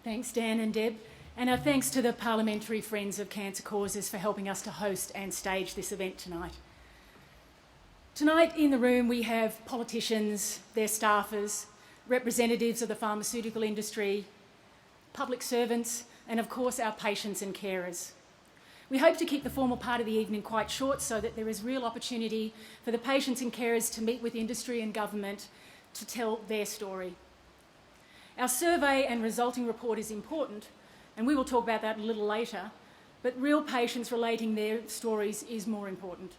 Thanks, Dan and Deb, and our thanks to the Parliamentary Friends of Cancer Causes for helping us to host and stage this event tonight. Tonight in the room we have politicians, their staffers, representatives of the pharmaceutical industry, public servants, and of course our patients and carers. We hope to keep the formal part of the evening quite short so that there is real opportunity for the patients and carers to meet with industry and government to tell their story. Our survey and resulting report is important, and we will talk about that a little later, but real patients relating their stories is more important.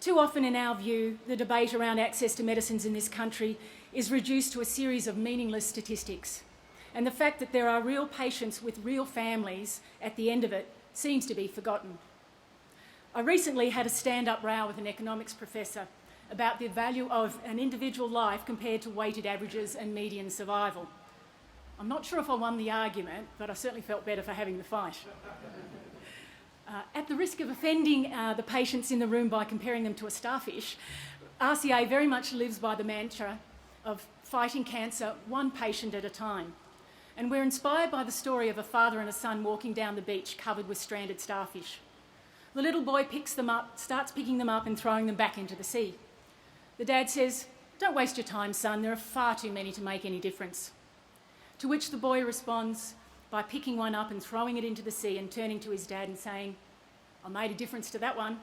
Too often, in our view, the debate around access to medicines in this country is reduced to a series of meaningless statistics, and the fact that there are real patients with real families at the end of it seems to be forgotten. I recently had a stand-up row with an economics professor about the value of an individual life compared to weighted averages and median survival. I'm not sure if I won the argument, but I certainly felt better for having the fight. At the risk of offending the patients in the room by comparing them to a starfish, RCA very much lives by the mantra of fighting cancer one patient at a time. And we're inspired by the story of a father and a son walking down the beach covered with stranded starfish. The little boy picks them up, starts picking them up and throwing them back into the sea. The dad says, "Don't waste your time, son, there are far too many to make any difference." To which the boy responds by picking one up and throwing it into the sea and turning to his dad and saying, "I made a difference to that one."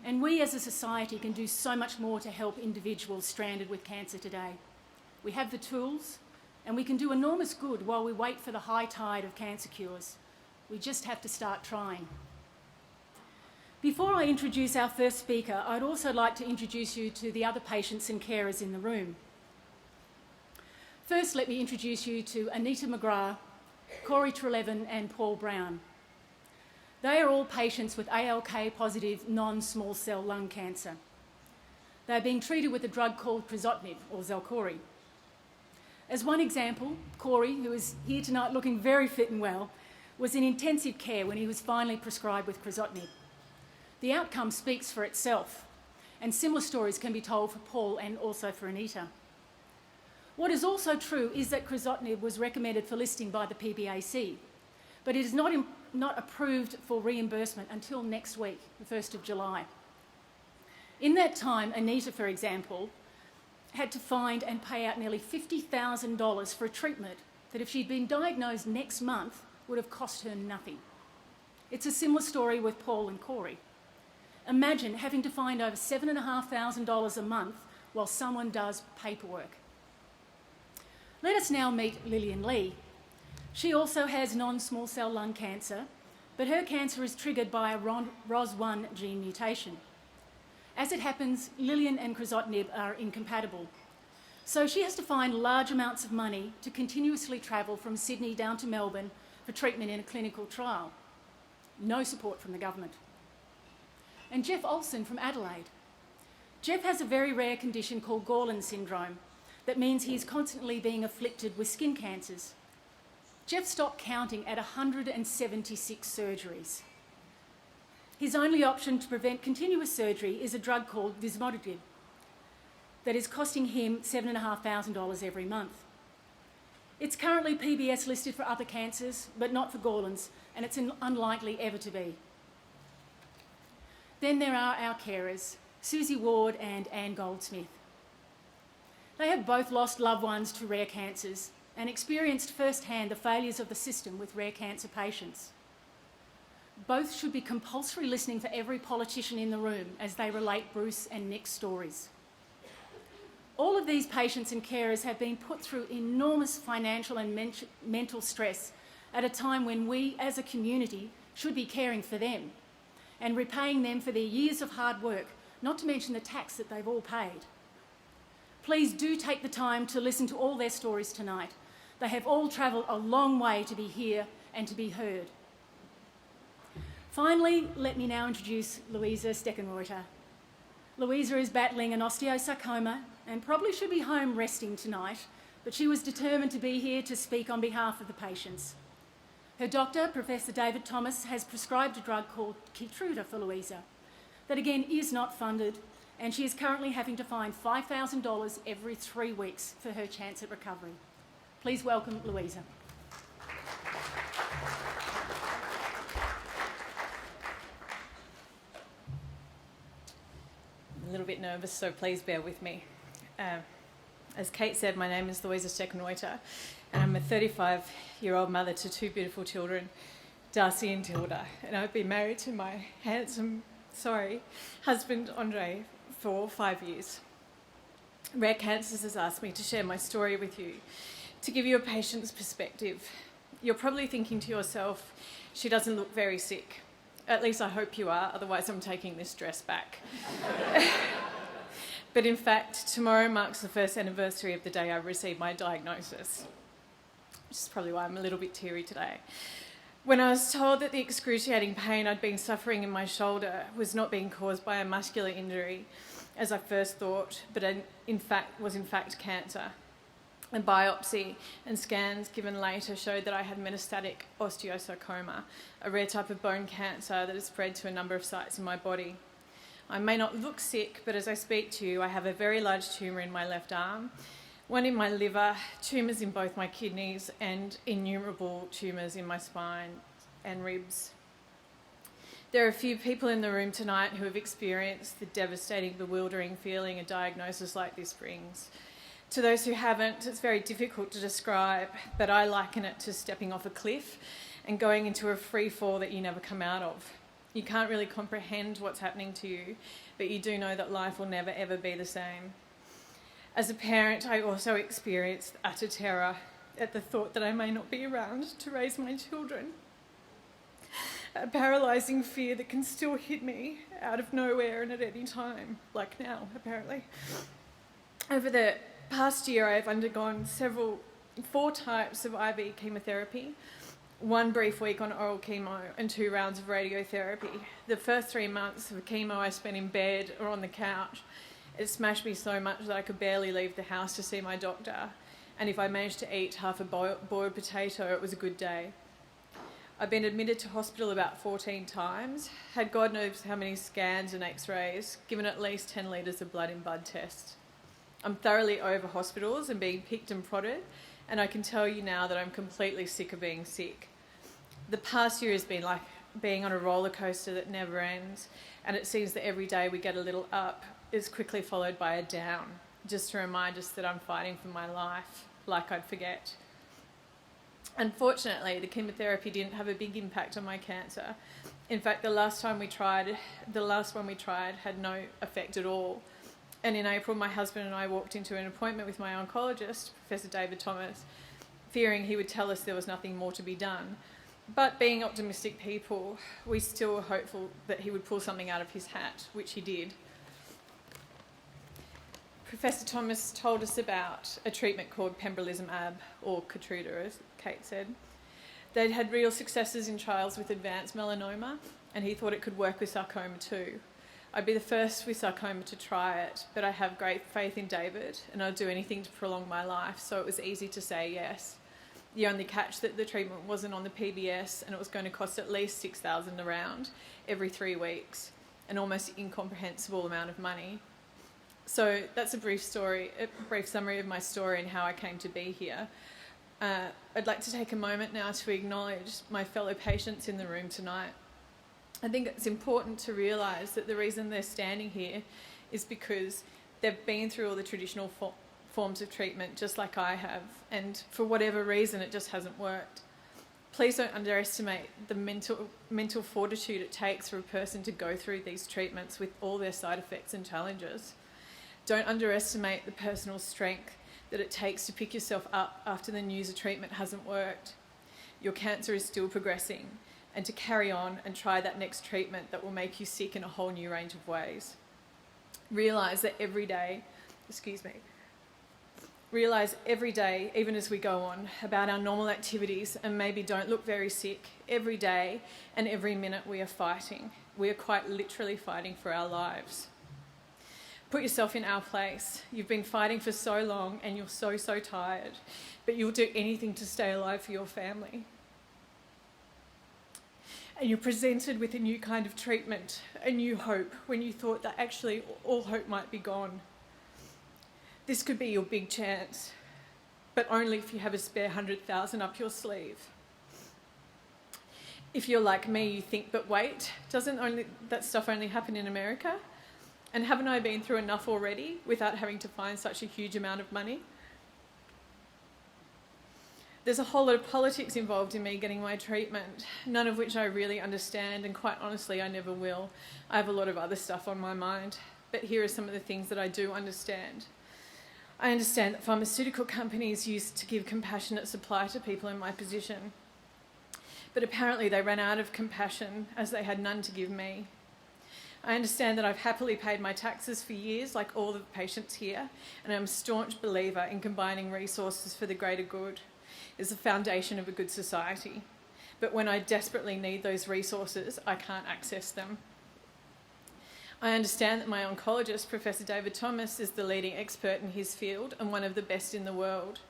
And we as a society can do so much more to help individuals stranded with cancer today. We have the tools, and we can do enormous good while we wait for the high tide of cancer cures. We just have to start trying. Before I introduce our first speaker, I'd also like to introduce you to the other patients and carers in the room. First, let me introduce you to Anita McGrath, Corey Trelevin and Paul Brown. They are all patients with ALK-positive non-small cell lung cancer. They're being treated with a drug called crizotinib, or Xalkori. As one example, Corey, who is here tonight looking very fit and well, was in intensive care when he was finally prescribed with crizotinib. The outcome speaks for itself, and similar stories can be told for Paul and also for Anita. What is also true is that crizotinib was recommended for listing by the PBAC, but it is not approved for reimbursement until next week, the 1st of July. In that time, Anita, for example, had to find and pay out nearly $50,000 for a treatment that if she'd been diagnosed next month would have cost her nothing. It's a similar story with Paul and Corey. Imagine having to find over $7,500 a month while someone does paperwork. Let us now meet Lillian Lee. She also has non-small cell lung cancer, but her cancer is triggered by a ROS1 gene mutation. As it happens, Lillian and crizotinib are incompatible. So she has to find large amounts of money to continuously travel from Sydney down to Melbourne for treatment in a clinical trial. No support from the government. And Jeff Olsen from Adelaide. Jeff has a very rare condition called Gorlin syndrome that means he is constantly being afflicted with skin cancers. Jeff stopped counting at 176 surgeries. His only option to prevent continuous surgery is a drug called vismodegib that is costing him $7,500 every month. It's currently PBS listed for other cancers, but not for Gorlin's, and it's unlikely ever to be. Then there are our carers, Susie Ward and Anne Goldsmith. They have both lost loved ones to rare cancers and experienced firsthand the failures of the system with rare cancer patients. Both should be compulsory listening for every politician in the room as they relate Bruce and Nick's stories. All of these patients and carers have been put through enormous financial and mental stress at a time when we as a community should be caring for them and repaying them for their years of hard work, not to mention the tax that they've all paid. Please do take the time to listen to all their stories tonight. They have all travelled a long way to be here and to be heard. Finally, let me now introduce Louisa Steckenreuter. Louisa is battling an osteosarcoma and probably should be home resting tonight, but she was determined to be here to speak on behalf of the patients. Her doctor, Professor David Thomas, has prescribed a drug called Keytruda for Louisa that again is not funded, and she is currently having to find $5,000 every 3 weeks for her chance at recovery. Please welcome Louisa. a little bit nervous, so please bear with me. As Kate said, my name is Louisa, and I'm a 35-year-old mother to two beautiful children, Darcy and Tilda, and I've been married to my handsome, husband, Andre, for 5 years. Rare Cancers has asked me to share my story with you, to give you a patient's perspective. You're probably thinking to yourself, she doesn't look very sick. At least I hope you are, otherwise I'm taking this dress back. But in fact, tomorrow marks the first anniversary of the day I received my diagnosis, which is probably why I'm a little bit teary today. When I was told that the excruciating pain I'd been suffering in my shoulder was not being caused by a muscular injury, as I first thought, but was in fact cancer. A biopsy and scans given later showed that I had metastatic Osteosarcoma, a rare type of bone cancer that has spread to a number of sites in my body. I may not look sick, but as I speak to you, I have a very large tumour in my left arm, one in my liver, tumours in both my kidneys, and innumerable tumours in my spine and ribs. There are a few people in the room tonight who have experienced the devastating, bewildering feeling a diagnosis like this brings. To those who haven't, it's very difficult to describe, but I liken it to stepping off a cliff and going into a free fall that you never come out of. You can't really comprehend what's happening to you, but you do know that life will never ever be the same. As a parent, I also experienced utter terror at the thought that I may not be around to raise my children. A paralysing fear that can still hit me out of nowhere and at any time, like now, apparently. Over the past year, I've undergone 4 types of IV chemotherapy, 1 brief week on oral chemo, and 2 rounds of radiotherapy. The first 3 months of chemo I spent in bed or on the couch. It smashed me so much that I could barely leave the house to see my doctor, and if I managed to eat half a boiled potato, it was a good day. I've been admitted to hospital about 14 times, had God knows how many scans and x-rays, given at least 10 litres of blood in blood tests. I'm thoroughly over hospitals and being picked and prodded, and I can tell you now that I'm completely sick of being sick. The past year has been like being on a roller coaster that never ends, and it seems that every day we get a little up is quickly followed by a down, just to remind us that I'm fighting for my life, like I'd forget. Unfortunately, the chemotherapy didn't have a big impact on my cancer. In fact, the last one we tried had no effect at all. And in April, my husband and I walked into an appointment with my oncologist, Professor David Thomas, fearing he would tell us there was nothing more to be done. But being optimistic people, we still were hopeful that he would pull something out of his hat, which he did. Professor Thomas told us about a treatment called pembrolizumab, or Keytruda, as Kate said. They'd had real successes in trials with advanced melanoma, and he thought it could work with sarcoma too. I'd be the first with sarcoma to try it, but I have great faith in David, and I'll do anything to prolong my life, so it was easy to say yes. The only catch that the treatment wasn't on the PBS, and it was going to cost at least $6,000 a round every 3 weeks, an almost incomprehensible amount of money. So that's a brief summary of my story and how I came to be here. I'd like to take a moment now to acknowledge my fellow patients in the room tonight. I think it's important to realise that the reason they're standing here is because they've been through all the traditional forms of treatment just like I have, and for whatever reason it just hasn't worked. Please don't underestimate the mental fortitude it takes for a person to go through these treatments with all their side effects and challenges. Don't underestimate the personal strength that it takes to pick yourself up after the news of treatment hasn't worked. Your cancer is still progressing, and to carry on and try that next treatment that will make you sick in a whole new range of ways. Realise every day, even as we go on, about our normal activities and maybe don't look very sick, every day and every minute we are fighting. We are quite literally fighting for our lives. Put yourself in our place. You've been fighting for so long and you're so tired, but you'll do anything to stay alive for your family. And you're presented with a new kind of treatment, a new hope, when you thought that actually all hope might be gone. This could be your big chance, but only if you have a spare 100,000 up your sleeve. If you're like me, you think, but wait, doesn't that stuff only happen in America? And haven't I been through enough already without having to find such a huge amount of money? There's a whole lot of politics involved in me getting my treatment, none of which I really understand, and quite honestly, I never will. I have a lot of other stuff on my mind, but here are some of the things that I do understand. I understand that pharmaceutical companies used to give compassionate supply to people in my position, but apparently they ran out of compassion as they had none to give me. I understand that I've happily paid my taxes for years, like all the patients here, and I'm a staunch believer in combining resources for the greater good. Is the foundation of a good society. But when I desperately need those resources, I can't access them. I understand that my oncologist, Professor David Thomas, is the leading expert in his field and one of the best in the world.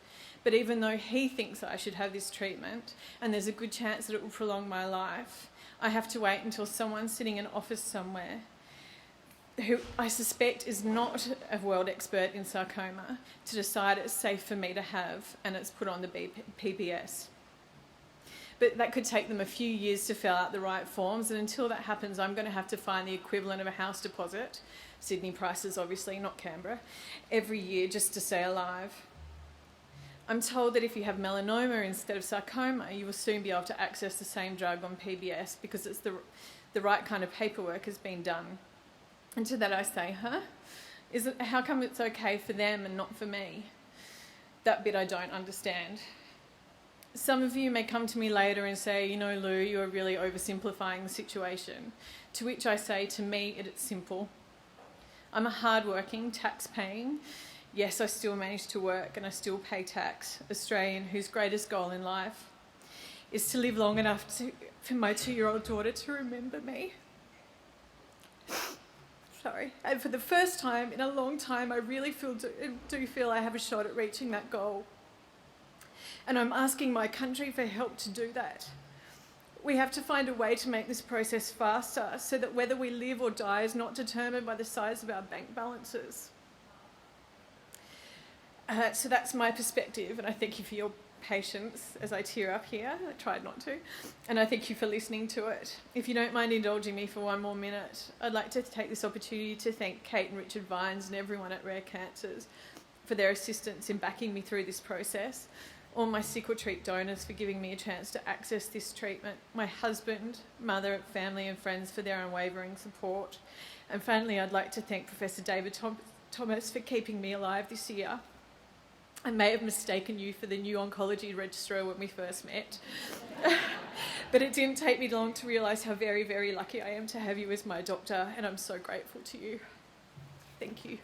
But even though he thinks that I should have this treatment, and there's a good chance that it will prolong my life, I have to wait until someone sitting in an office somewhere who I suspect is not a world expert in sarcoma to decide it's safe for me to have and it's put on the PBS. But that could take them a few years to fill out the right forms, and until that happens, I'm going to have to find the equivalent of a house deposit, Sydney prices obviously, not Canberra, every year just to stay alive. I'm told that if you have melanoma instead of sarcoma, you will soon be able to access the same drug on PBS because it's the right kind of paperwork has been done. And to that I say, how come it's okay for them and not for me? That bit I don't understand. Some of you may come to me later and say, you know, Lou, you're really oversimplifying the situation. To which I say, to me, it's simple. I'm a hard-working, tax-paying, yes, I still manage to work and I still pay tax, Australian whose greatest goal in life is to live long enough for my 2-year-old daughter to remember me. Sorry. And for the first time in a long time, I really do feel I have a shot at reaching that goal. And I'm asking my country for help to do that. We have to find a way to make this process faster so that whether we live or die is not determined by the size of our bank balances. So that's my perspective, and I thank you for your patience as I tear up here. I tried not to. And I thank you for listening to it. If you don't mind indulging me for one more minute, I'd like to take this opportunity to thank Kate and Richard Vines and everyone at Rare Cancers for their assistance in backing me through this process. All my Sick or Treat donors for giving me a chance to access this treatment. My husband, mother, family and friends for their unwavering support. And finally, I'd like to thank Professor David Thomas for keeping me alive this year. I may have mistaken you for the new oncology registrar when we first met, but it didn't take me long to realise how very, very lucky I am to have you as my doctor, and I'm so grateful to you. Thank you.